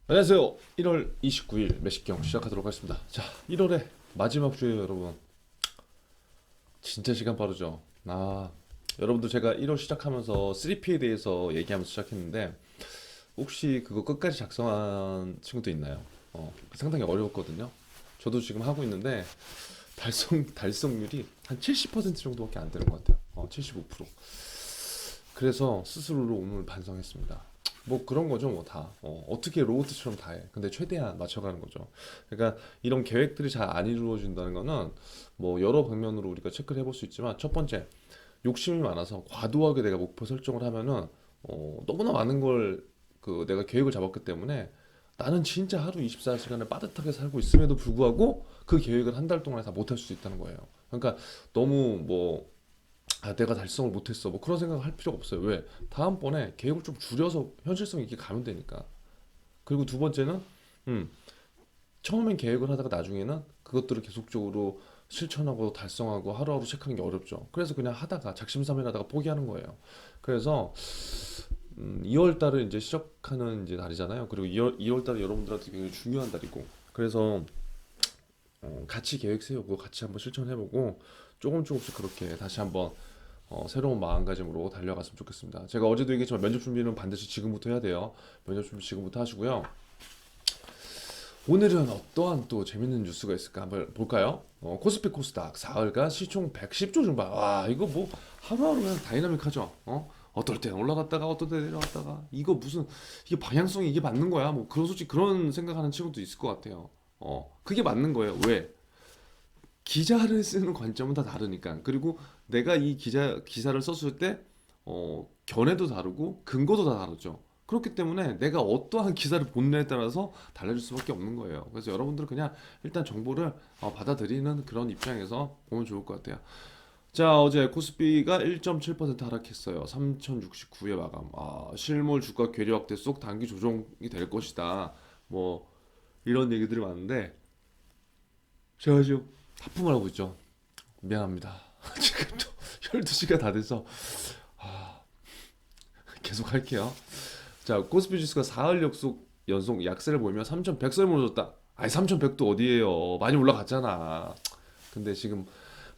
안녕하세요. 1월 29일 매식경 시작하도록 하겠습니다. 자, 1월의 마지막 주에 여러분 진짜 시간 빠르죠. 여러분들 제가 1월 시작하면서 3P에 대해서 얘기하면서 시작했는데 혹시 그거 끝까지 작성한 친구도 있나요? 상당히 어려웠거든요. 저도 지금 하고 있는데 달성률이 한 70% 정도밖에 안 되는 것 같아요. 75%. 그래서 스스로를 오늘 반성했습니다. 뭐 그런 거죠, 뭐 다. 어떻게 로봇처럼 다 해. 근데 최대한 맞춰가는 거죠. 그러니까 이런 계획들이 잘 안 이루어진다는 거는 뭐 여러 방면으로 우리가 체크를 해볼 수 있지만 첫 번째, 욕심이 많아서 과도하게 내가 목표 설정을 하면은 너무나 많은 걸 내가 계획을 잡았기 때문에 나는 진짜 하루 24시간을 빠듯하게 살고 있음에도 불구하고 그 계획을 한 달 동안에 다 못할 수도 있다는 거예요. 그러니까 너무 내가 달성을 못했어. 뭐 그런 생각 할 필요가 없어요. 왜? 다음번에 계획을 좀 줄여서 현실성 있게 가면 되니까. 그리고 두 번째는, 음, 처음엔 계획을 하다가 나중에는 그것들을 계속적으로 실천하고 달성하고 하루하루 체크하는 게 어렵죠. 그래서 그냥 하다가 작심삼일하다가 포기하는 거예요. 그래서 2월 달을 이제 시작하는 이제 날이잖아요. 그리고 2월 달은 여러분들한테 굉장히 중요한 달이고. 그래서 같이 계획 세우고 같이 한번 실천해보고 조금씩 그렇게 다시 한번 새로운 마음가짐으로 달려갔으면 좋겠습니다. 제가 어제도 얘기했지만 면접 준비는 반드시 지금부터 해야 돼요. 면접 준비 지금부터 하시고요. 오늘은 어떠한 또 재밌는 뉴스가 있을까 한번 볼까요? 코스피 코스닥 4월간 시총 110조 증발. 와, 이거 뭐 하루하루 그냥 다이나믹하죠. 어떨 때 올라갔다가 어떨 때 내려갔다가 이거 무슨 이게 방향성이 이게 맞는 거야? 뭐 그런 솔직히 그런 생각하는 친구도 있을 것 같아요. 그게 맞는 거예요. 왜? 기자를 쓰는 관점은 다 다르니까. 그리고 내가 이 기사를 썼을 때 견해도 다르고 근거도 다 다르죠. 그렇기 때문에 내가 어떠한 기사를 본느냐에 따라서 달라질 수밖에 없는 거예요. 그래서 여러분들은 그냥 일단 정보를 받아들이는 그런 입장에서 보면 좋을 것 같아요. 자, 어제 코스피가 1.7% 하락했어요. 3069에 마감. 실물 주가 괴리 확대 속 단기 조정이 될 것이다. 뭐 이런 얘기들이 많은데 제가 지금 하품을 하고 있죠. 미안합니다. 지금 또 12시가 다 돼서 계속 할게요. 자, 코스피 지수가 4일 연속 약세를 보이며 3,100선 무너졌다. 아니 3,100도 어디에요? 많이 올라갔잖아. 근데 지금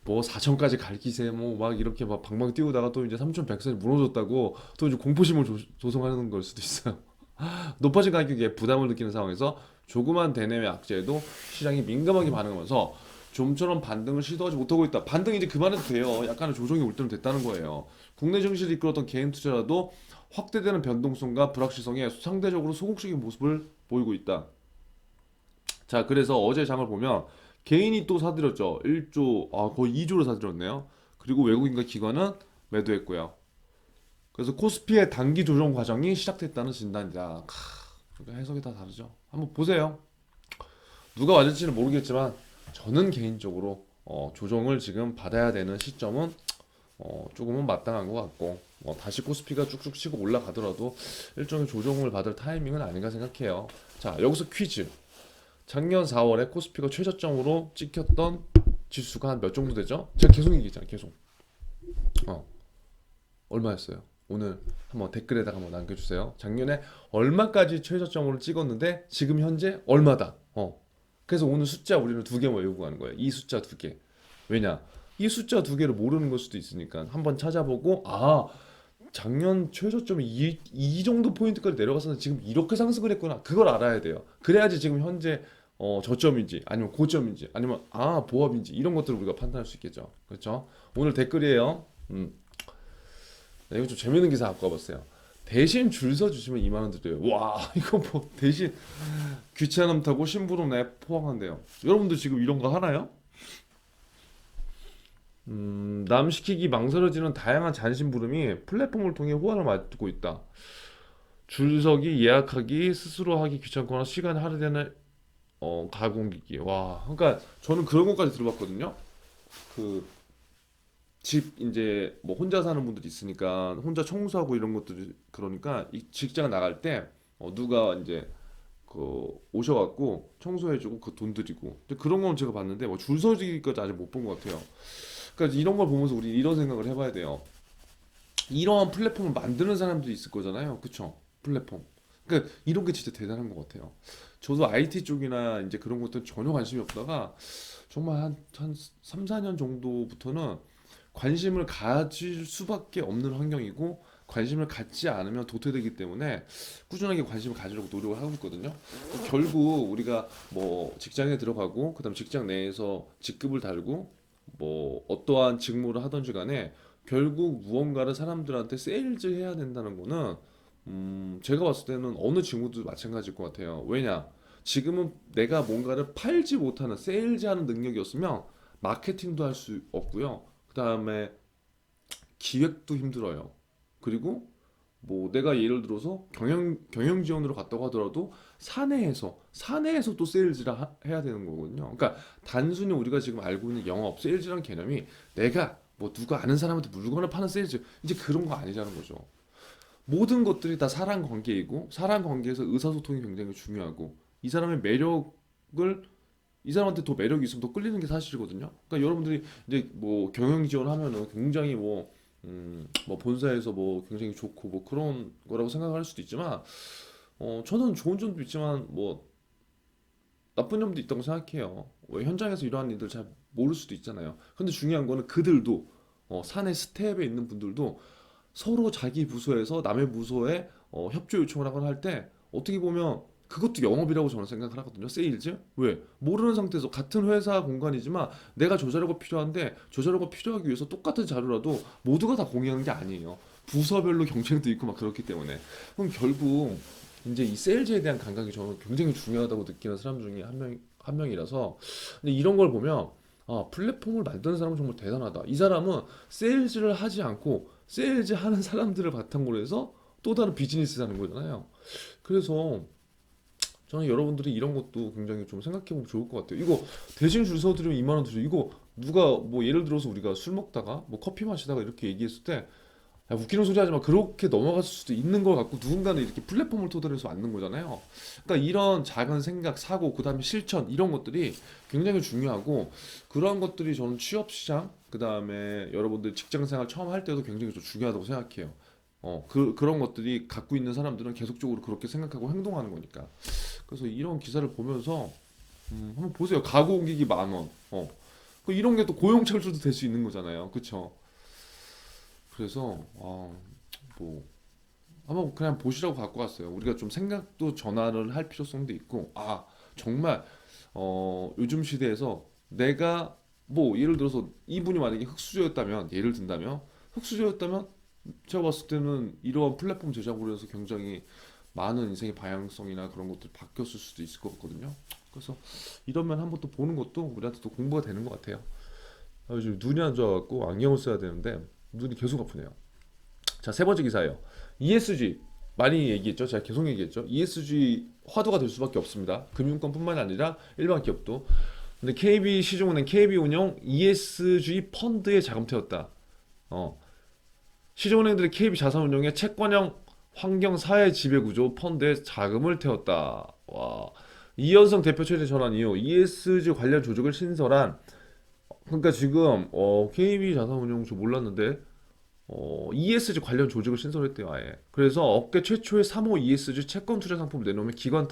뭐 4천까지 갈 기세 뭐 막 이렇게 막 방방 띄우다가 또 이제 3,100선이 무너졌다고 또 이제 공포심을 조성하는 걸 수도 있어요. 높아진 가격에 부담을 느끼는 상황에서 조그만 대내외 악재에도 시장이 민감하게 반응하면서 좀처럼 반등을 시도하지 못하고 있다. 반등 이제 그만해도 돼요. 약간의 조정이 올 때는 됐다는 거예요. 국내 증시를 이끌었던 개인 투자라도 확대되는 변동성과 불확실성에 상대적으로 소극적인 모습을 보이고 있다. 자, 그래서 어제 장을 보면 개인이 또 사들였죠. 1조, 거의 2조를 사들였네요. 그리고 외국인과 기관은 매도했고요. 그래서 코스피의 단기 조정 과정이 시작됐다는 진단이다. 그러니까 해석이 다 다르죠. 한번 보세요. 누가 맞을지는 모르겠지만 저는 개인적으로 조정을 지금 받아야 되는 시점은 조금은 마땅한 것 같고 다시 코스피가 쭉쭉 치고 올라가더라도 일종의 조정을 받을 타이밍은 아닌가 생각해요. 자, 여기서 퀴즈. 작년 4월에 코스피가 최저점으로 찍혔던 지수가 한 몇 정도 되죠? 제가 계속 얘기했잖아요. 계속. 어, 얼마였어요? 오늘 한번 댓글에다가 한번 남겨주세요. 작년에 얼마까지 최저점으로 찍었는데 지금 현재 얼마다. 그래서 오늘 숫자 우리는 두 개만 외우고 가는 거예요. 이 숫자 두 개. 왜냐? 이 숫자 두 개를 모르는 걸 수도 있으니까 한번 찾아보고 작년 최저점이 이 정도 포인트까지 내려갔었는데 지금 이렇게 상승을 했구나. 그걸 알아야 돼요. 그래야지 지금 현재 저점인지 아니면 고점인지 아니면 보합인지 이런 것들을 우리가 판단할 수 있겠죠. 그렇죠? 오늘 댓글이에요. 네, 이거 좀 재밌는 기사 갖고 와봤어요. 대신 줄 서주시면 2만 원 드려요. 와, 이거 뭐 대신 귀찮음 타고 심부름 앱 포함한대요. 여러분들 지금 이런 거 하나요? 남 시키기 망설여지는 다양한 잔심부름이 플랫폼을 통해 호환을 맞고 있다. 줄서기, 예약하기, 스스로 하기 귀찮거나 시간 할애되는 가공기기. 와, 그러니까 저는 그런 것까지 들어봤거든요. 그 집 이제 뭐 혼자 사는 분들이 있으니까 혼자 청소하고 이런 것들이 그러니까 이 직장 나갈 때 누가 이제 오셔갖고 청소해주고 그 돈 드리고 근데 그런 건 제가 봤는데 뭐 줄 서기까지 아직 못 본 것 같아요. 그러니까 이런 걸 보면서 우리 이런 생각을 해봐야 돼요. 이러한 플랫폼을 만드는 사람들이 있을 거잖아요. 그쵸? 플랫폼. 그러니까 이런 게 진짜 대단한 것 같아요. 저도 IT 쪽이나 이제 그런 것들 전혀 관심이 없다가 정말 한 3, 4년 정도부터는 관심을 가질 수밖에 없는 환경이고 관심을 갖지 않으면 도태되기 때문에 꾸준하게 관심을 가지려고 노력을 하고 있거든요. 결국 우리가 뭐 직장에 들어가고 그다음 직장 내에서 직급을 달고 뭐 어떠한 직무를 하든지 간에 결국 무언가를 사람들한테 세일즈 해야 된다는 거는 제가 봤을 때는 어느 직무도 마찬가지일 것 같아요. 왜냐? 지금은 내가 뭔가를 팔지 못하는 세일즈 하는 능력이었으면 마케팅도 할 수 없고요. 그다음에 기획도 힘들어요. 그리고 뭐 내가 예를 들어서 경영 지원으로 갔다고 하더라도 사내에서 또 세일즈를 해야 되는 거거든요. 그러니까 단순히 우리가 지금 알고 있는 영업 세일즈라는 개념이 내가 뭐 누가 아는 사람한테 물건을 파는 세일즈 이제 그런 거 아니라는 거죠. 모든 것들이 다 사람 관계이고 사람 관계에서 의사소통이 굉장히 중요하고 이 사람의 매력을 이 사람한테 더 매력이 있으면 더 끌리는 게 사실이거든요. 그러니까 여러분들이 이제 뭐 경영 지원하면은 굉장히 뭐 본사에서 뭐 굉장히 좋고 뭐 그런 거라고 생각할 수도 있지만 저는 좋은 점도 있지만 뭐 나쁜 점도 있다고 생각해요. 왜 현장에서 이러한 일들 잘 모를 수도 있잖아요. 근데 중요한 거는 그들도 사내 스텝에 있는 분들도 서로 자기 부서에서 남의 부서에 협조 요청을 하거나 할 때 어떻게 보면 그것도 영업이라고 저는 생각을 하거든요. 세일즈? 왜? 모르는 상태에서 같은 회사 공간이지만 내가 저 자료가 필요한데 저 자료가 필요하기 위해서 똑같은 자료라도 모두가 다 공유하는 게 아니에요. 부서별로 경쟁도 있고 막 그렇기 때문에. 그럼 결국 이제 이 세일즈에 대한 감각이 저는 굉장히 중요하다고 느끼는 사람 중에 한 명이라서 근데 이런 걸 보면 아, 플랫폼을 만드는 사람은 정말 대단하다. 이 사람은 세일즈를 하지 않고 세일즈 하는 사람들을 바탕으로 해서 또 다른 비즈니스 하는 거잖아요. 그래서 저는 여러분들이 이런 것도 굉장히 좀 생각해보면 좋을 것 같아요. 이거 대신 줄 서드리면 2만 원 드려. 이거 누가 뭐 예를 들어서 우리가 술 먹다가 뭐 커피 마시다가 이렇게 얘기했을 때 야, 웃기는 소리 하지 마. 그렇게 넘어갔을 수도 있는 걸 갖고 누군가는 이렇게 플랫폼을 토대로 해서 만든 거잖아요. 그러니까 이런 작은 생각, 사고, 그다음에 실천 이런 것들이 굉장히 중요하고 그런 것들이 저는 취업 시장, 그다음에 여러분들 직장 생활 처음 할 때도 굉장히 좀 중요하다고 생각해요. 그런 것들이 갖고 있는 사람들은 계속적으로 그렇게 생각하고 행동하는 거니까. 그래서 이런 기사를 보면서 한번 보세요. 가구 옮기기 10,000원. 이런 게 또 고용 창출도 될 수 있는 거잖아요. 그쵸? 그래서 뭐 한번 그냥 보시라고 갖고 왔어요. 우리가 좀 생각도 전환을 할 필요성도 있고 정말 요즘 시대에서 내가 뭐 예를 들어서 이분이 만약에 흑수저였다면 예를 든다면 흑수저였다면 제가 봤을 때는 이러한 플랫폼 제작으로 해서 굉장히 많은 인생의 방향성이나 그런 것들이 바뀌었을 수도 있을 것 같거든요. 그래서 이런 면 한번 또 보는 것도 우리한테 또 공부가 되는 것 같아요. 요즘 눈이 안 좋아갖고 안경을 써야 되는데 눈이 계속 아프네요. 자, 세 번째 기사예요. ESG 많이 얘기했죠. 제가 계속 얘기했죠. ESG 화두가 될 수밖에 없습니다. 금융권뿐만 아니라 일반 기업도. 근데 KB 시중은행 KB운용 ESG 펀드에 자금태웠다. 어, 시중은행들의 KB 자산운용의 채권형 환경 사회 지배구조 펀드에 자금을 태웠다. 와, 이현성 대표 최대 전환 이후 ESG 관련 조직을 신설한 그러니까 지금 KB 자산운용 저 몰랐는데 ESG 관련 조직을 신설했대요, 아예. 그래서 업계 최초의 3호 ESG 채권 투자 상품을 내놓으면 기관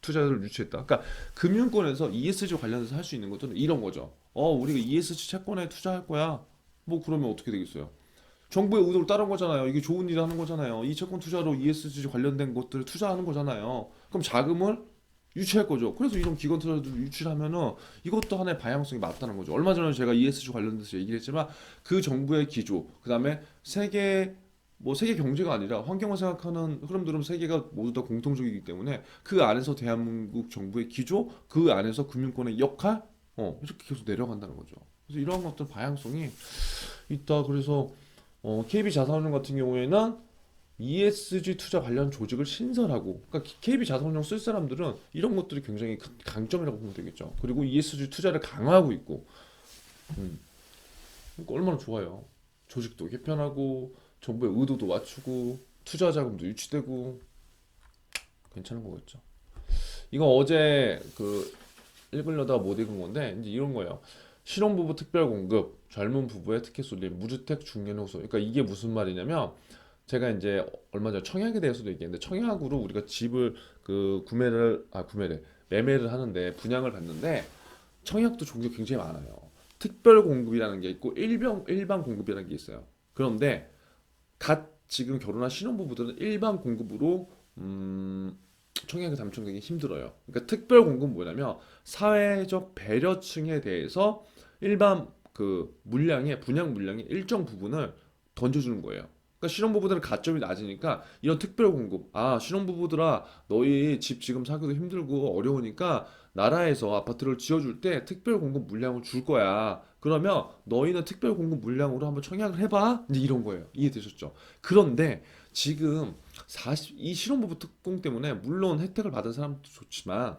투자를 유치했다. 그러니까 금융권에서 ESG 관련해서 할 수 있는 것들은 이런 거죠. 우리가 ESG 채권에 투자할 거야. 뭐 그러면 어떻게 되겠어요? 정부의 의도를 따른 거잖아요. 이게 좋은 일을 하는 거잖아요. 이 채권 투자로 ESG 관련된 것들을 투자하는 거잖아요. 그럼 자금을 유치할 거죠. 그래서 이런 기관 투자도 유치를 하면은 이것도 하나의 방향성이 맞다는 거죠. 얼마 전에 제가 ESG 관련돼서 얘기를 했지만 그 정부의 기조, 그다음에 세계 경제가 아니라 환경을 생각하는 흐름들은 세계가 모두 다 공통적이기 때문에 그 안에서 대한민국 정부의 기조, 그 안에서 금융권의 역할, 이렇게 계속 내려간다는 거죠. 그래서 이러한 것들 방향성이 있다. 그래서 KB 자산운용 같은 경우에는 ESG 투자 관련 조직을 신설하고, 그러니까 KB 자산운용 쓸 사람들은 이런 것들이 굉장히 강점이라고 보면 되겠죠. 그리고 ESG 투자를 강화하고 있고, 음, 그러니까 얼마나 좋아요. 조직도 개편하고, 정부의 의도도 맞추고, 투자 자금도 유치되고, 괜찮은 거겠죠. 이거 어제 읽으려다가 못 읽은 건데, 이제 이런 거예요. 신혼부부 특별 공급, 젊은 부부의 티켓 쏠림, 무주택 중년 호소. 그러니까 이게 무슨 말이냐면, 제가 이제 얼마 전에 청약에 대해서도 얘기했는데 청약으로 우리가 집을 그 구매를 매매를 하는데 분양을 받는데 청약도 종류가 굉장히 많아요. 특별 공급이라는 게 있고 일반 공급이라는 게 있어요. 그런데 갓 지금 결혼한 신혼부부들은 일반 공급으로 청약에 당첨되기 힘들어요. 그러니까 특별 공급은 뭐냐면 사회적 배려층에 대해서 일반 그 물량의 분양 물량의 일정 부분을 던져주는 거예요. 그러니까 신혼부부들은 가점이 낮으니까 이런 특별 공급, 아 신혼부부들아 너희 집 지금 사기도 힘들고 어려우니까 나라에서 아파트를 지어줄 때 특별 공급 물량을 줄 거야. 그러면 너희는 특별 공급 물량으로 한번 청약을 해봐. 이제 이런 거예요. 이해되셨죠? 그런데 지금 이 신혼부부 특공 때문에 물론 혜택을 받은 사람도 좋지만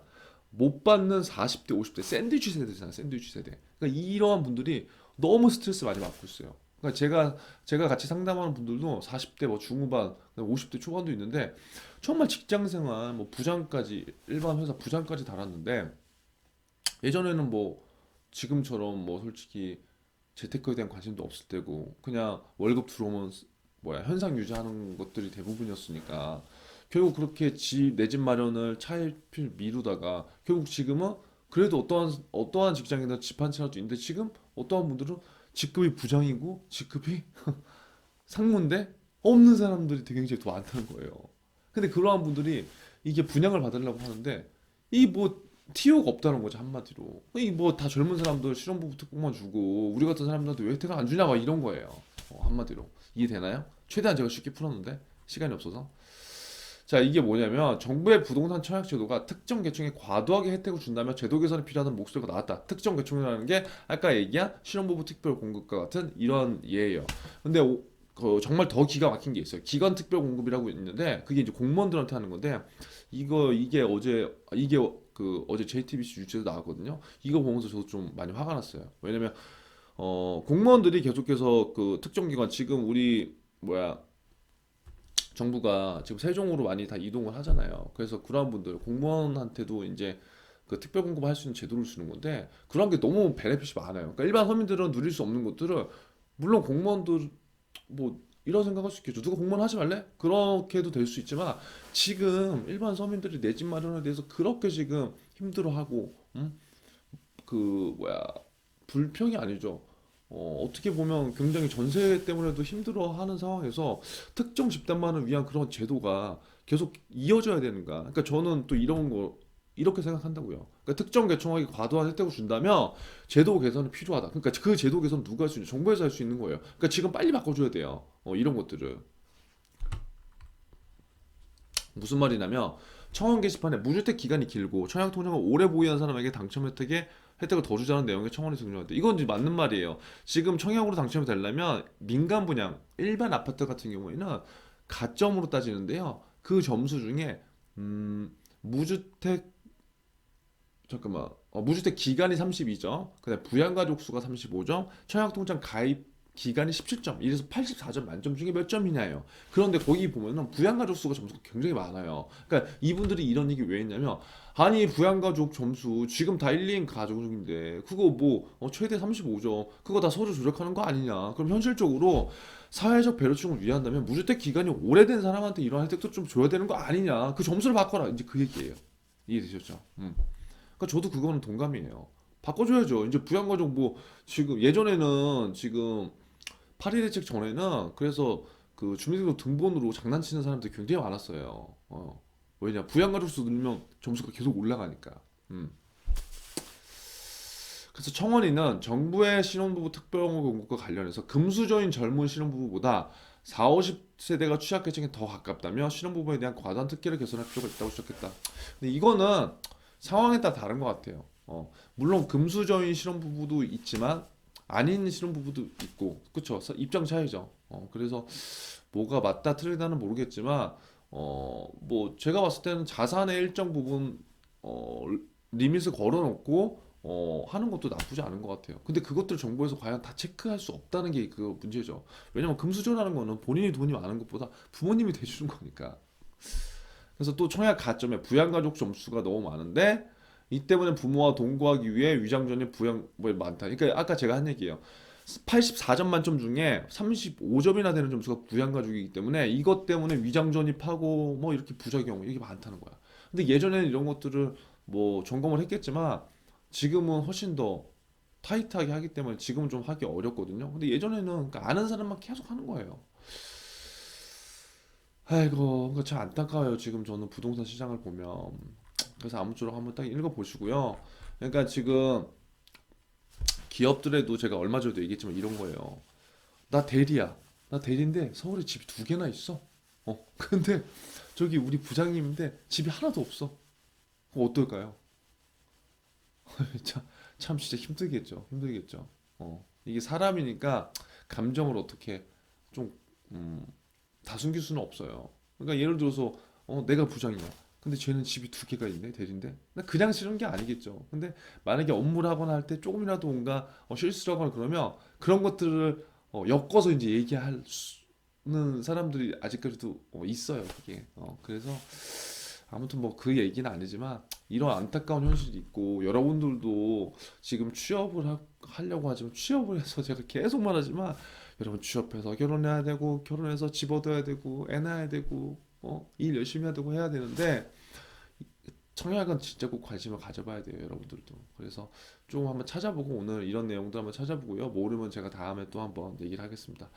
못 받는 40대, 50대 샌드위치 세대잖아요. 샌드위치 세대. 그러니까 이러한 분들이 너무 스트레스 많이 받고 있어요. 그러니까 제가 같이 상담하는 분들도 40대 뭐 중후반, 50대 초반도 있는데 정말 직장 생활 뭐 부장까지 일반 회사 부장까지 달았는데 예전에는 뭐 지금처럼 뭐 솔직히 재테크에 대한 관심도 없을 때고 그냥 월급 들어오면 현상 유지하는 것들이 대부분이었으니까 결국 그렇게 내 집 마련을 차일피일 미루다가 결국 지금은 그래도 어떠한 직장이나 집 한 채라도 있는데 지금 어떠한 분들은 직급이 부장이고 직급이 상무인데 없는 사람들이 되게 굉장히 더 많다는 거예요. 근데 그러한 분들이 이게 분양을 받으려고 하는데 이 뭐 티오가 없다는 거죠 한마디로. 이 뭐 다 젊은 사람들 실업부부 특공만 주고 우리 같은 사람들한테 왜 혜택을 안 주냐 막 이런 거예요. 한마디로 이해되나요? 최대한 제가 쉽게 풀었는데 시간이 없어서. 자, 이게 뭐냐면 정부의 부동산 청약 제도가 특정 계층에 과도하게 혜택을 준다면 제도 개선이 필요하다는 목소리가 나왔다. 특정 계층이라는 게 아까 얘기한 신혼부부 특별 공급과 같은 이런 예예요. 근데 정말 더 기가 막힌 게 있어요. 기관 특별 공급이라고 있는데 그게 이제 공무원들한테 하는 건데 이게 어제 JTBC 유치에서 나왔거든요. 이거 보면서 저도 좀 많이 화가 났어요. 왜냐면 공무원들이 계속해서 그 특정 기관 지금 우리 정부가 지금 세종으로 많이 다 이동을 하잖아요. 그래서 그런 분들 공무원한테도 이제 그 특별 공급할 수 있는 제도를 주는 건데 그런 게 너무 베네핏이 많아요. 그러니까 일반 서민들은 누릴 수 없는 것들을 물론 공무원들 뭐 이런 생각할 수 있겠죠. 누가 공무원 하지 말래? 그렇게 해도 될 수 있지만 지금 일반 서민들이 내 집 마련에 대해서 그렇게 지금 힘들어하고 그 불평이 아니죠. 어떻게 보면 굉장히 전세 때문에도 힘들어하는 상황에서 특정 집단만을 위한 그런 제도가 계속 이어져야 되는가? 그러니까 저는 또 이런 거 이렇게 생각한다고요. 그러니까 특정 계층에게 과도한 혜택을 준다면 제도 개선이 필요하다. 그러니까 그 제도 개선 누가 할 수 있냐? 정부에서 할 수 있는 거예요. 그러니까 지금 빨리 바꿔줘야 돼요. 이런 것들을. 무슨 말이냐면 청원 게시판에 무주택 기간이 길고 청약 통장을 오래 보유한 사람에게 당첨 혜택을 더 주자는 내용의 청원이 등장한대. 이건 이제 맞는 말이에요. 지금 청약으로 당첨이 되려면 민간 분양, 일반 아파트 같은 경우에는 가점으로 따지는데요. 그 점수 중에 무주택 잠깐만. 무주택 기간이 32점, 그다음에 부양가족 수가 35점, 청약통장 가입 기간이 17점, 이래서 84점 만점 중에 몇 점이냐요. 그런데 거기 보면은 부양가족 수가 점수가 굉장히 많아요. 그러니까 이분들이 이런 얘기 왜 했냐면, 아니 부양가족 점수 지금 다 1, 2인 가족인데 그거 뭐 최대 35점, 그거 다 서류 조작하는 거 아니냐. 그럼 현실적으로 사회적 배려층을 위한다면 무주택 기간이 오래된 사람한테 이런 혜택도 좀 줘야 되는 거 아니냐. 그 점수를 바꿔라. 이제 그 얘기예요. 이해되셨죠? 그러니까 저도 그거는 동감이에요. 바꿔줘야죠. 이제 부양가족 뭐 지금 예전에는 지금 8.1 대책 전에는 그래서 그 주민등록 등본으로 장난치는 사람들이 굉장히 많았어요. 왜냐 부양가족 수 늘면 점수가 계속 올라가니까. 음. 그래서 청원인은 정부의 신혼부부 특별공급 공급과 관련해서 금수저인 젊은 신혼부부보다 4, 50세대가 취약계층에 더 가깝다며 신혼부부에 대한 과도한 특혜를 개선할 필요가 있다고 지적했다. 근데 이거는 상황에 따라 다른 것 같아요. 물론 금수저인 신혼부부도 있지만 아닌 신혼부부도 있고, 그쵸? 입장 차이죠. 그래서 뭐가 맞다 틀리다는 모르겠지만, 뭐 제가 봤을 때는 자산의 일정 부분 어, 리밋을 걸어놓고 하는 것도 나쁘지 않은 것 같아요. 근데 그것들 정부에서 과연 다 체크할 수 없다는 게 그 문제죠. 왜냐면 금수저라는 거는 본인이 돈이 많은 것보다 부모님이 대주는 거니까. 그래서 또 청약 가점에 부양가족 점수가 너무 많은데 이 때문에 부모와 동거하기 위해 위장전이 부양 뭐 많다. 그러니까 아까 제가 한 얘기예요. 84점 만점 중에 35점이나 되는 점수가 부양가족이기 때문에 이것 때문에 위장 전입하고 뭐 이렇게 부작용 이게 많다는 거야. 근데 예전에는 이런 것들을 뭐 점검을 했겠지만 지금은 훨씬 더 타이트하게 하기 때문에 지금은 좀 하기 어렵거든요. 근데 예전에는 그러니까 아는 사람만 계속 하는 거예요. 아이고, 그참 안타까워요. 지금 저는 부동산 시장을 보면. 그래서 아무쪼록 한번 딱 읽어보시고요. 그러니까 지금 기업들에도 제가 얼마 전에도 얘기했지만 이런 거예요. 나 대리야. 나 대리인데 서울에 집이 두 개나 있어. 근데 저기 우리 부장님인데 집이 하나도 없어. 그거 어떨까요? 참, 참 진짜 힘들겠죠. 힘들겠죠. 이게 사람이니까 감정을 어떻게 좀 음, 다숨길 수는 없어요. 그러니까 예를 들어서 내가 부장이야. 근데 쟤는 집이 두 개가 있네, 대리인데. 나 그냥 싫은 게 아니겠죠. 근데 만약에 업무를 하거나 할 때 조금이라도 뭔가 실수를 하거나 그러면 그런 것들을 엮어서 이제 얘기할 수는 사람들이 아직까지도 있어요, 그게. 그래서 아무튼 뭐 그 얘기는 아니지만 이런 안타까운 현실이 있고 여러분들도 지금 하려고 하지만 취업을 해서 제가 계속 말하지만 여러분 취업해서 결혼해야 되고 결혼해서 집 얻어야 되고 애 낳아야 되고 일 열심히 해야 되고 해야 되는데 청약은 진짜 꼭 관심을 가져봐야 돼요, 여러분들도. 그래서 좀 한번 찾아보고 오늘 이런 내용도 한번 찾아보고요. 모르면 제가 다음에 또 한번 얘기를 하겠습니다.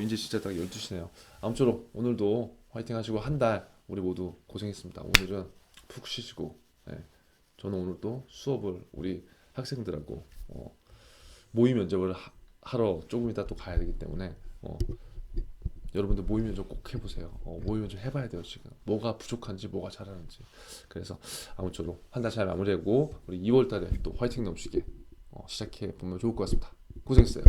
이제 진짜 딱 12시네요. 아무쪼록 오늘도 화이팅 하시고 한 달 우리 모두 고생했습니다. 오늘은 푹 쉬시고 예, 저는 오늘 또 수업을 우리 학생들하고 모의 면접을 하러 조금 이따 또 가야 되기 때문에 여러분들 모의 면접 꼭 해보세요. 모의 면접 해봐야 돼요. 지금 뭐가 부족한지 뭐가 잘하는지. 그래서 아무쪼록 한 달 잘 마무리하고 우리 2월 달에 또 화이팅 넘치게 시작해 보면 좋을 것 같습니다. 고생했어요.